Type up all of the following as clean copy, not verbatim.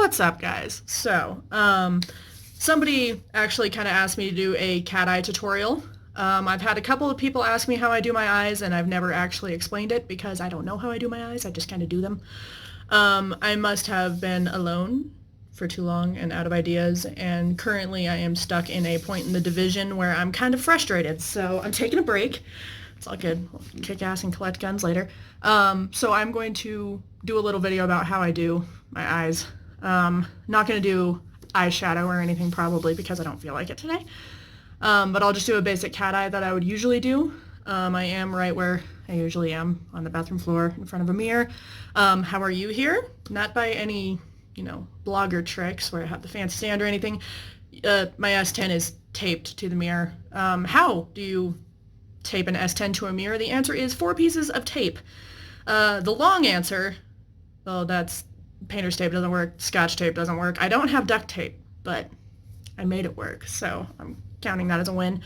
What's up, guys? So, somebody actually kind of asked me to do a cat eye tutorial. I've had a couple of people ask me how I do my eyes, and I've never actually explained it because I don't know how I do my eyes. I just kind of do them. I must have been alone for too long and out of ideas, and currently I am stuck in a point in the division where I'm kind of frustrated, so I'm taking a break. It's all good. We'll kick ass and collect guns later. So I'm going to do a little video about how I do my eyes. Not going to do eyeshadow or anything probably because I don't feel like it today. But I'll just do a basic cat eye that I would usually do. I am right where I usually am, on the bathroom floor in front of a mirror. How are you here? Not by any, blogger tricks where I have the fancy stand or anything. My S10 is taped to the mirror. How do you tape an S10 to a mirror? The answer is 4 pieces of tape. The long answer, well, that's painter's tape doesn't work, Scotch tape doesn't work. I don't have duct tape, but I made it work, so I'm counting that as a win.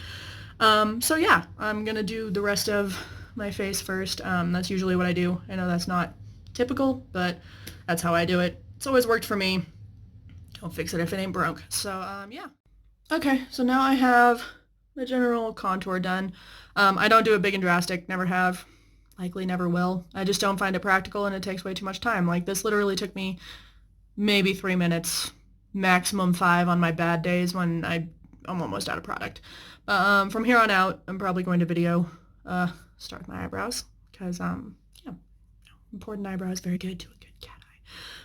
So yeah, I'm gonna do the rest of my face first. That's usually what I do. I know that's not typical, but that's how I do it. It's always worked for me. Don't fix it if it ain't broke. So yeah. Okay, so now I have the general contour done. I don't do it big and drastic, never have, likely never will. I just don't find it practical and it takes way too much time. Like this literally took me maybe 3 minutes, maximum 5 on my bad days when I'm almost out of product. From here on out, I'm probably going to video start with my eyebrows because, yeah, important eyebrows, very good to a good cat eye.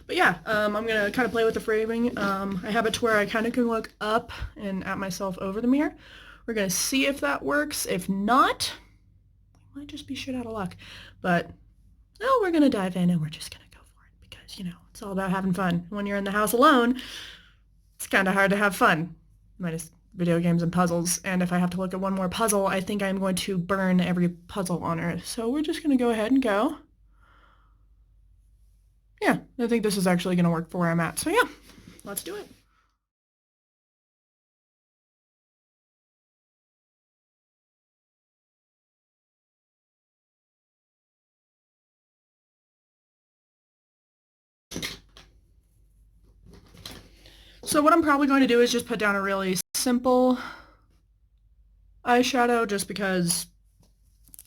But yeah, I'm going to kind of play with the framing. I have it to where I kind of can look up and at myself over the mirror. We're going to see if that works. If not, we might just be shit out of luck. But, no, we're going to dive in and we're just going to go for it because, it's all about having fun. When you're in the house alone, it's kind of hard to have fun. Minus video games and puzzles. And if I have to look at one more puzzle, I think I'm going to burn every puzzle on Earth. So we're just going to go ahead and go. Yeah, I think this is actually going to work for where I'm at. So yeah, let's do it. So what I'm probably going to do is just put down a really simple eyeshadow just because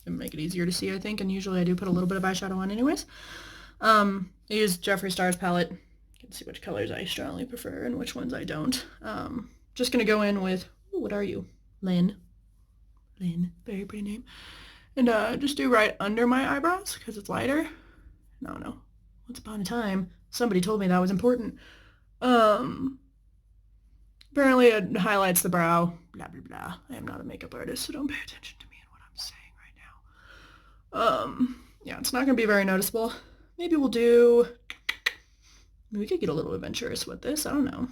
it'll make it easier to see, I think, and usually I do put a little bit of eyeshadow on anyways. I use Jeffree Star's palette. You can see which colors I strongly prefer and which ones I don't. Just going to go in with, ooh, what are you? Lynn. Lynn, very pretty name. And just do right under my eyebrows because it's lighter. No. Once upon a time, somebody told me that was important. Apparently it highlights the brow, blah, blah, blah. I am not a makeup artist, so don't pay attention to me and what I'm saying right now. Yeah, it's not going to be very noticeable. Maybe we could get a little adventurous with this, I don't know.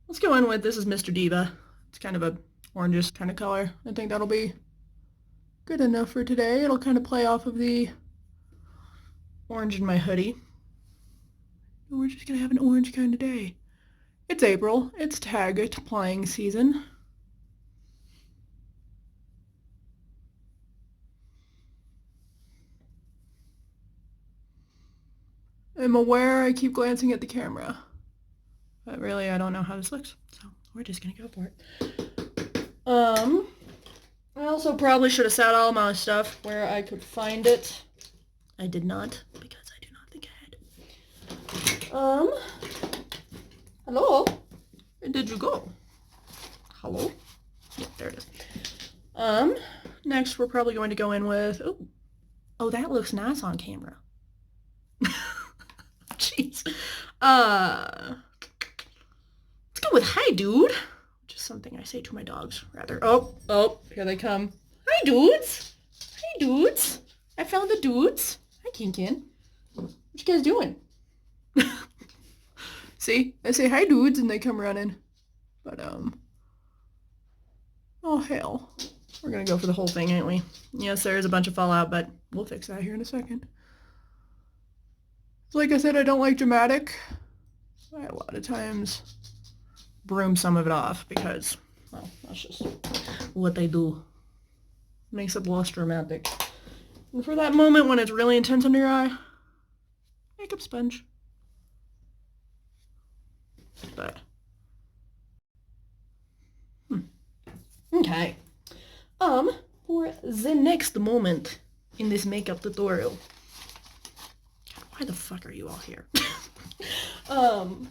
Let's go in with, this is Mr. Diva. It's kind of a orangish kind of color. I think that'll be good enough for today. It'll kind of play off of the orange in my hoodie. We're just going to have an orange kind of day. It's April. It's tag applying season. I'm aware I keep glancing at the camera. But really, I don't know how this looks. So we're just going to go for it. I also probably should have sat all my stuff where I could find it. I did not, because I do not think I had. Hello? Where did you go? Hello? Yeah, there it is. Next we're probably going to go in with, oh, that looks nice on camera. Jeez. Let's go with hi, dude. Which is something I say to my dogs, rather. Oh, here they come. Hi, dudes. Hi, dudes. I found the dudes. Hi, Kinkin. What you guys doing? See? I say hi, dudes, and they come running. But, oh, hell. We're gonna go for the whole thing, ain't we? Yes, there is a bunch of fallout, but we'll fix that here in a second. Like I said, I don't like dramatic. I a lot of times broom some of it off because, well, that's just what they do. Makes it less dramatic. And for that moment when it's really intense under your eye, makeup sponge. But okay. For the next moment in this makeup tutorial. God, why the fuck are you all here? I'm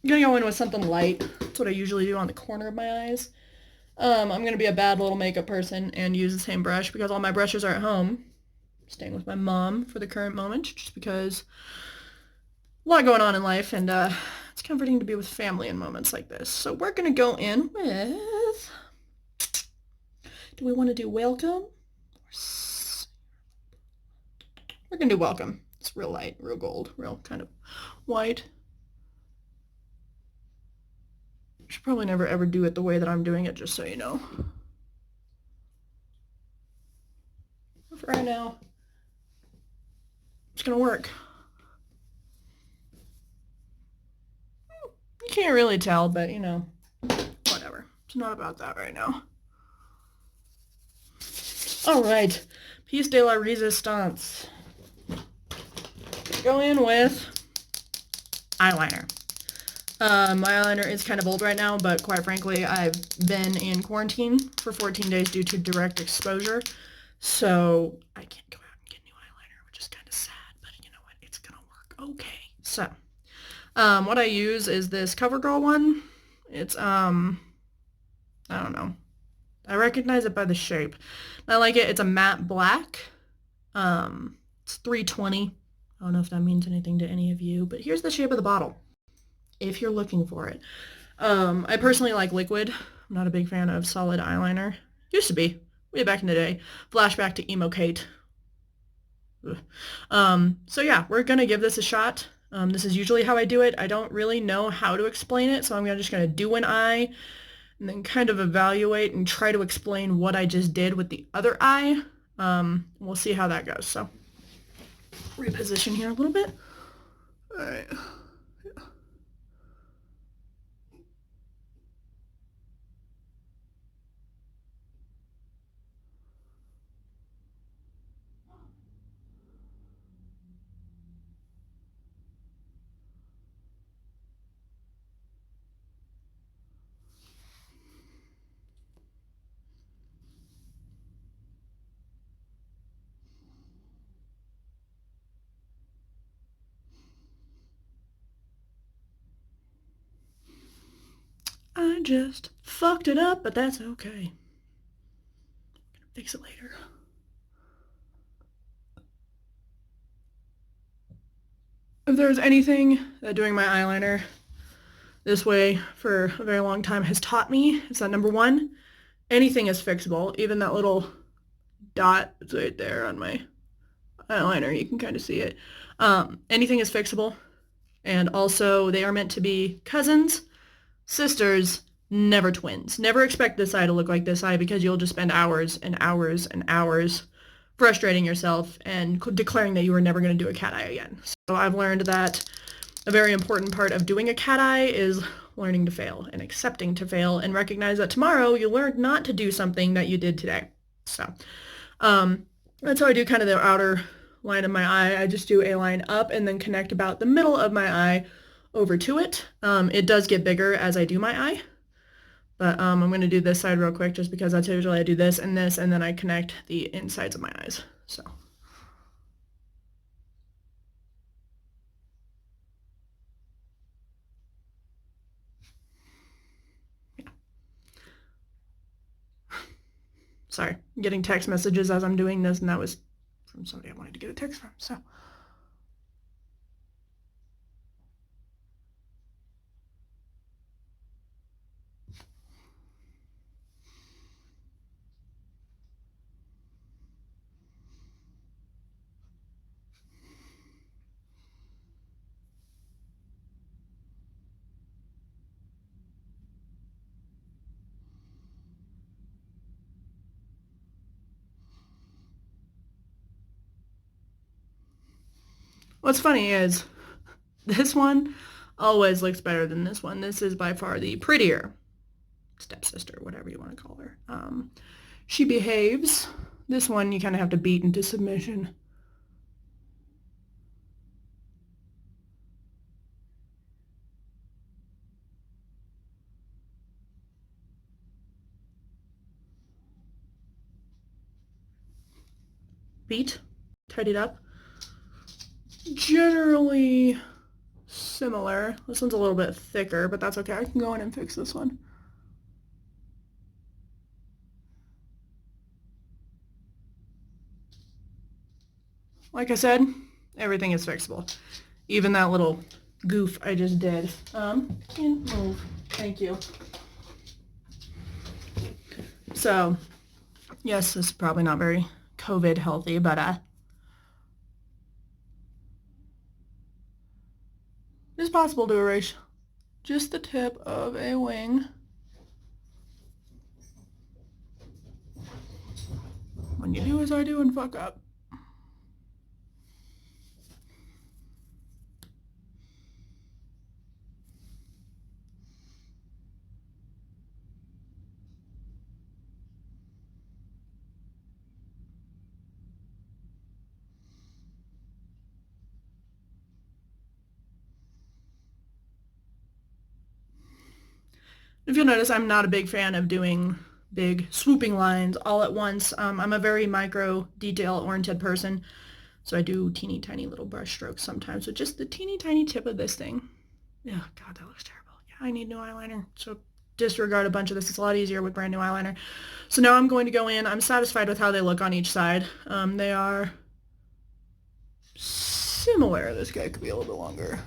gonna go in with something light. That's what I usually do on the corner of my eyes. I'm gonna be a bad little makeup person and use the same brush because all my brushes are at home. Staying with my mom for the current moment, just because a lot going on in life, and it's comforting to be with family in moments like this. So we're gonna go in with... Do we want to do welcome? We're gonna do welcome. It's real light, real gold, real kind of white. I should probably never ever do it the way that I'm doing it, just so you know. For right now, it's gonna work. You can't really tell, but you know, whatever. It's not about that right now. Alright, piece de la resistance. Go in with eyeliner. My eyeliner is kind of old right now, but quite frankly, I've been in quarantine for 14 days due to direct exposure, so I can't go out and get new eyeliner, which is kind of sad, but you know what, it's gonna work okay. So, what I use is this CoverGirl one. It's, I don't know. I recognize it by the shape. I like it. It's a matte black. It's 320. I don't know if that means anything to any of you, but here's the shape of the bottle, if you're looking for it. I personally like liquid. I'm not a big fan of solid eyeliner. Used to be, way back in the day. Flashback to emo Kate. So yeah, we're gonna give this a shot. This is usually how I do it. I don't really know how to explain it, so I'm just gonna do an eye and then kind of evaluate and try to explain what I just did with the other eye. We'll see how that goes. So reposition here a little bit. All right. I just fucked it up, but that's okay. I'm gonna fix it later. If there's anything that doing my eyeliner this way for a very long time has taught me, it's that number one, anything is fixable. Even that little dot that's right there on my eyeliner, you can kind of see it. Anything is fixable. And also, they are meant to be cousins, sisters, never twins. Never expect this eye to look like this eye because you'll just spend hours and hours and hours frustrating yourself and declaring that you were never going to do a cat eye again. So I've learned that a very important part of doing a cat eye is learning to fail and accepting to fail and recognize that tomorrow you learned not to do something that you did today. So that's how I do kind of the outer line of my eye. I just do a line up and then connect about the middle of my eye over to it. It does get bigger as I do my eye, but I'm going to do this side real quick just because that's usually I do this, and then I connect the insides of my eyes. So. Yeah. Sorry, I'm getting text messages as I'm doing this, and that was from somebody I wanted to get a text from, so. What's funny is this one always looks better than this one. This is by far the prettier stepsister, whatever you want to call her. She behaves This one you kind of have to beat into submission. Beat, tidied up. Generally similar. This one's a little bit thicker, but that's okay. I can go in and fix this one. Like I said, everything is fixable. Even that little goof I just did. And move. Thank you. So, yes, this is probably not very COVID healthy, but it's possible to erase just the tip of a wing. When you do as I do and fuck up. If you'll notice, I'm not a big fan of doing big swooping lines all at once. I'm a very micro detail-oriented person, so I do teeny tiny little brush strokes sometimes with just the teeny tiny tip of this thing. Oh God, that looks terrible. Yeah, I need new eyeliner, so disregard a bunch of this. It's a lot easier with brand new eyeliner. So now I'm going to go in. I'm satisfied with how they look on each side. They are similar. This guy could be a little bit longer.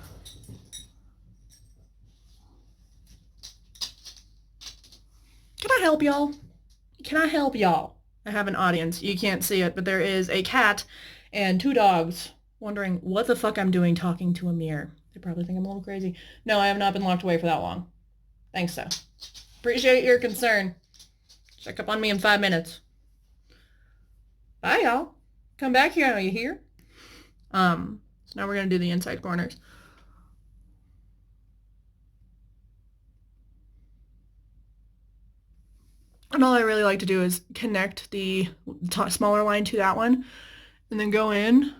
Can I help y'all? Can I help y'all? I have an audience. You can't see it, but there is a cat and 2 dogs wondering what the fuck I'm doing talking to a mirror. They probably think I'm a little crazy. No, I have not been locked away for that long. Thanks, though. Appreciate your concern. Check up on me in 5 minutes. Bye, y'all. Come back here. Are you here? So now we're going to do the inside corners. And all I really like to do is connect the smaller line to that one and then go in,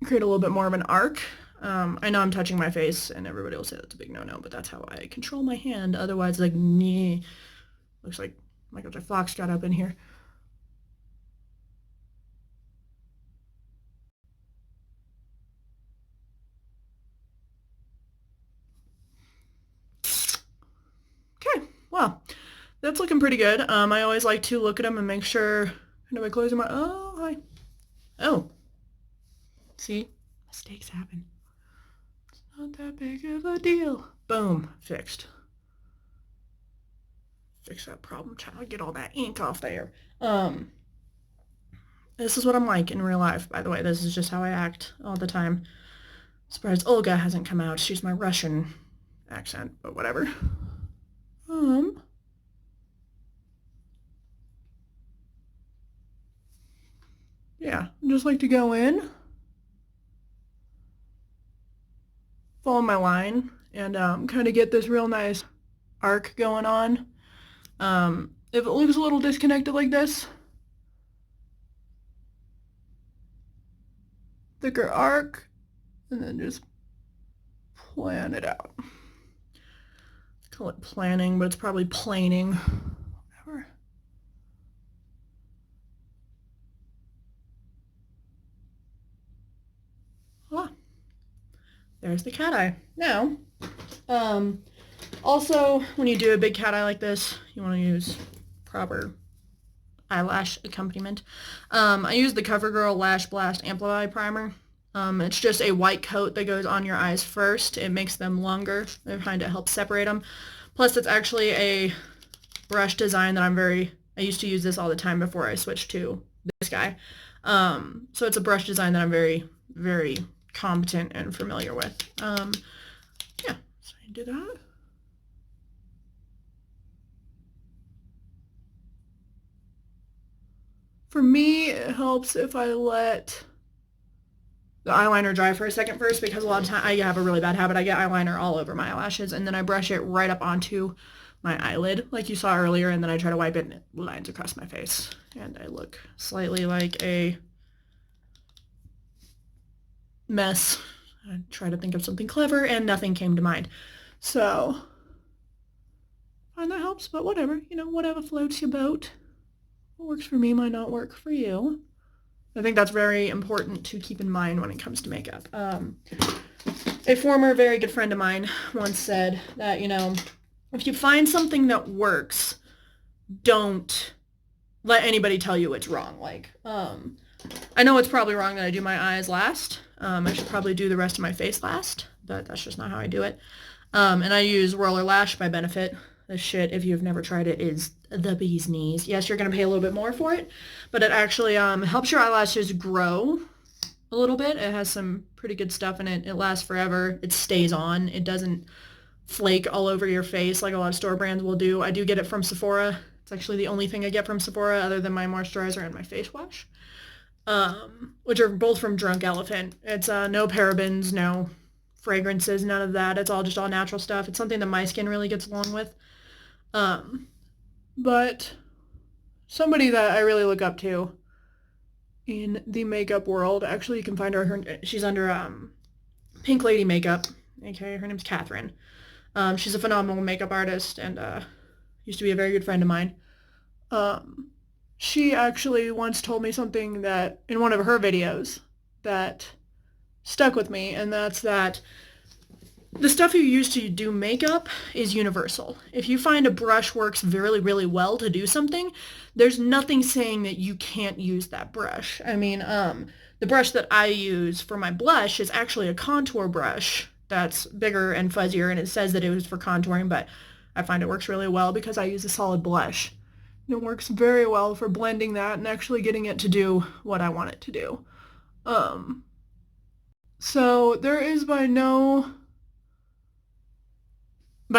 create a little bit more of an arc. I know I'm touching my face and everybody will say that's a big no-no, but that's how I control my hand. Otherwise, like, meh. Looks like Michael J. Fox got up in here. Well, that's looking pretty good. I always like to look at them and make sure, kind of by closing my, oh, hi. Oh. See? Mistakes happen. It's not that big of a deal. Boom. Fixed. Fix that problem. Trying to get all that ink off there. This is what I'm like in real life, by the way. This is just how I act all the time. Surprised Olga hasn't come out. She's my Russian accent, but whatever. Yeah, I just like to go in, follow my line, and kind of get this real nice arc going on. If it looks a little disconnected like this, thicker arc, and then just plan it out. Call it planning, but it's probably planing. Whatever. Ah, there's the cat eye. Now, also, when you do a big cat eye like this, you want to use proper eyelash accompaniment. I use the CoverGirl Lash Blast Amplify Primer. It's just a white coat that goes on your eyes first. It makes them longer. I find it helps separate them. Plus, it's actually a brush design that I used to use this all the time before I switched to this guy. So it's a brush design that I'm very, very competent and familiar with. Yeah, so I do that. For me, it helps if I let the eyeliner dry for a second first, because a lot of time I have a really bad habit. I get eyeliner all over my eyelashes and then I brush it right up onto my eyelid like you saw earlier, and then I try to wipe it and it lines across my face. And I look slightly like a mess. I tried to think of something clever and nothing came to mind. So, I find that helps, but whatever. You know, whatever floats your boat. What works for me might not work for you. I think that's very important to keep in mind when it comes to makeup. A former very good friend of mine once said that, you know, if you find something that works, don't let anybody tell you it's wrong. Like, I know it's probably wrong that I do my eyes last. I should probably do the rest of my face last, but that's just not how I do it. And I use Roller Lash by Benefit. This shit, if you've never tried it, is the bee's knees. Yes, you're going to pay a little bit more for it, but it actually helps your eyelashes grow a little bit. It has some pretty good stuff in it. It lasts forever. It stays on. It doesn't flake all over your face like a lot of store brands will do. I do get it from Sephora. It's actually the only thing I get from Sephora other than my moisturizer and my face wash, which are both from Drunk Elephant. It's no parabens, no fragrances, none of that. It's all just all natural stuff. It's something that my skin really gets along with. But somebody that I really look up to in the makeup world, actually you can find her she's under Pink Lady Makeup, okay, her name's Catherine. She's a phenomenal makeup artist and used to be a very good friend of mine. She actually once told me something that in one of her videos that stuck with me, and that's that the stuff you use to do makeup is universal. If you find a brush works really, really well to do something, there's nothing saying that you can't use that brush. I mean, the brush that I use for my blush is actually a contour brush that's bigger and fuzzier, and it says that it was for contouring, but I find it works really well because I use a solid blush. It works very well for blending that and actually getting it to do what I want it to do. So there is by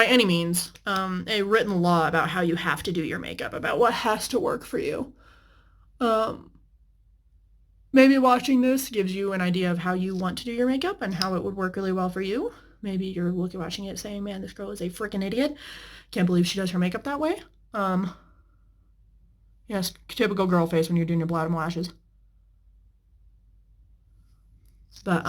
any means, a written law about how you have to do your makeup, about what has to work for you. Maybe watching this gives you an idea of how you want to do your makeup and how it would work really well for you. Maybe you're watching it saying, man, this girl is a freaking idiot. Can't believe she does her makeup that way. Yes, typical girl face when you're doing your bottom lashes. But,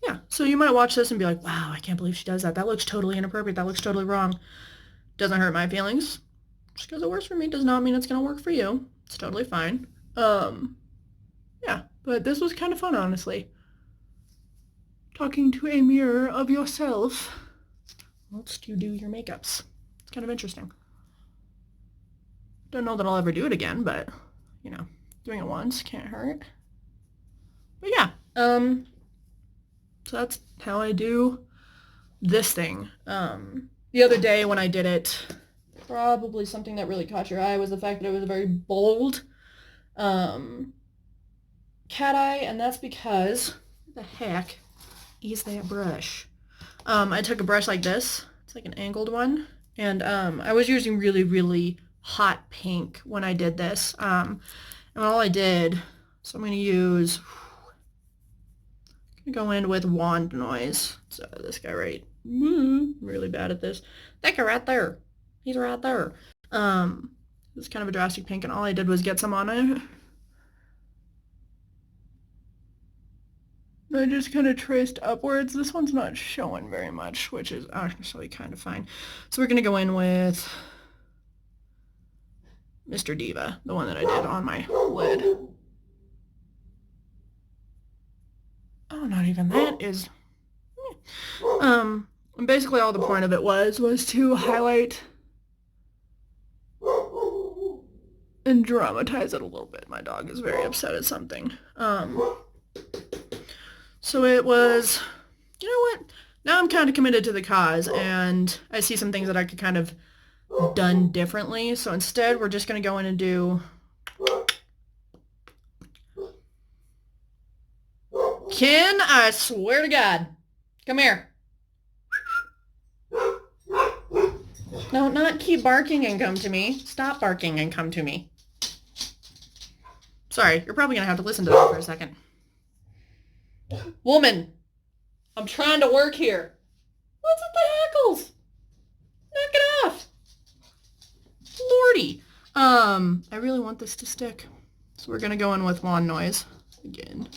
yeah, so you might watch this and be like, wow, I can't believe she does that. That looks totally inappropriate. That looks totally wrong. Doesn't hurt my feelings. Just because it works for me does not mean it's going to work for you. It's totally fine. Yeah, but this was kind of fun, honestly. Talking to a mirror of yourself whilst you do your makeups. It's kind of interesting. Don't know that I'll ever do it again, but, you know, doing it once can't hurt. But yeah, so that's how I do this thing. The other day when I did it, probably something that really caught your eye was the fact that it was a very bold cat eye, and that's because, what the heck is that brush? I took a brush like this. It's like an angled one, and I was using really, really hot pink when I did this. And all I did, so I'm going to use, go in with wand noise. So this guy really bad at this. That guy right there. He's right there. It's kind of a drastic pink, and all I did was get some on it. I just kind of traced upwards. This one's not showing very much, which is actually kind of fine. So we're going to go in with Mr. Diva, the one that I did on my lid. Oh, not even that is... And basically all the point of it was to highlight and dramatize it a little bit. My dog is very upset at something. So it was, you know what? Now I'm kind of committed to the cause, and I see some things that I could kind of done differently. So instead, we're just going to go in and do... Ken, I swear to God. Come here. No, not keep barking and come to me. Stop barking and come to me. Sorry, you're probably going to have to listen to that for a second. Woman, I'm trying to work here. What's with the hackles? Knock it off. Lordy. I really want this to stick. So we're going to go in with lawn noise again.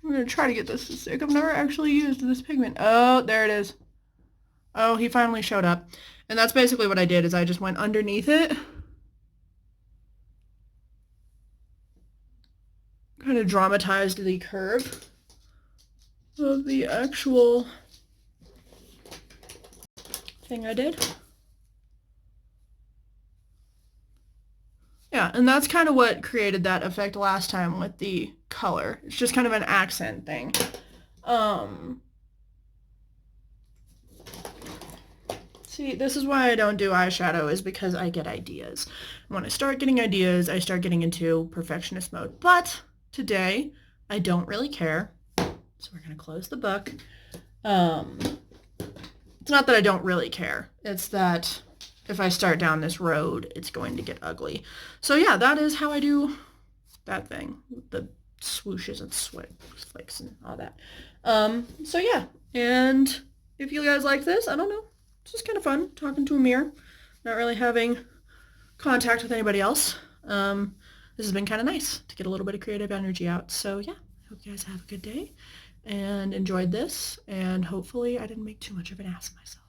I'm going to try to get this to stick. I've never actually used this pigment. Oh, there it is. Oh, he finally showed up. And that's basically what I did, is I just went underneath it. Kind of dramatized the curve of the actual thing I did. Yeah, and that's kind of what created that effect last time with the color. It's just kind of an accent thing. See, this is why I don't do eyeshadow, is because I get ideas. When I start getting ideas, I start getting into perfectionist mode. But today, I don't really care. So we're going to close the book. It's not that I don't really care. It's that if I start down this road, it's going to get ugly. So yeah, that is how I do that thing. The swooshes and sweat flakes and all that. So yeah, and if you guys like this, I don't know. It's just kind of fun talking to a mirror. Not really having contact with anybody else. This has been kind of nice to get a little bit of creative energy out. So yeah, I hope you guys have a good day and enjoyed this. And hopefully I didn't make too much of an ass of myself.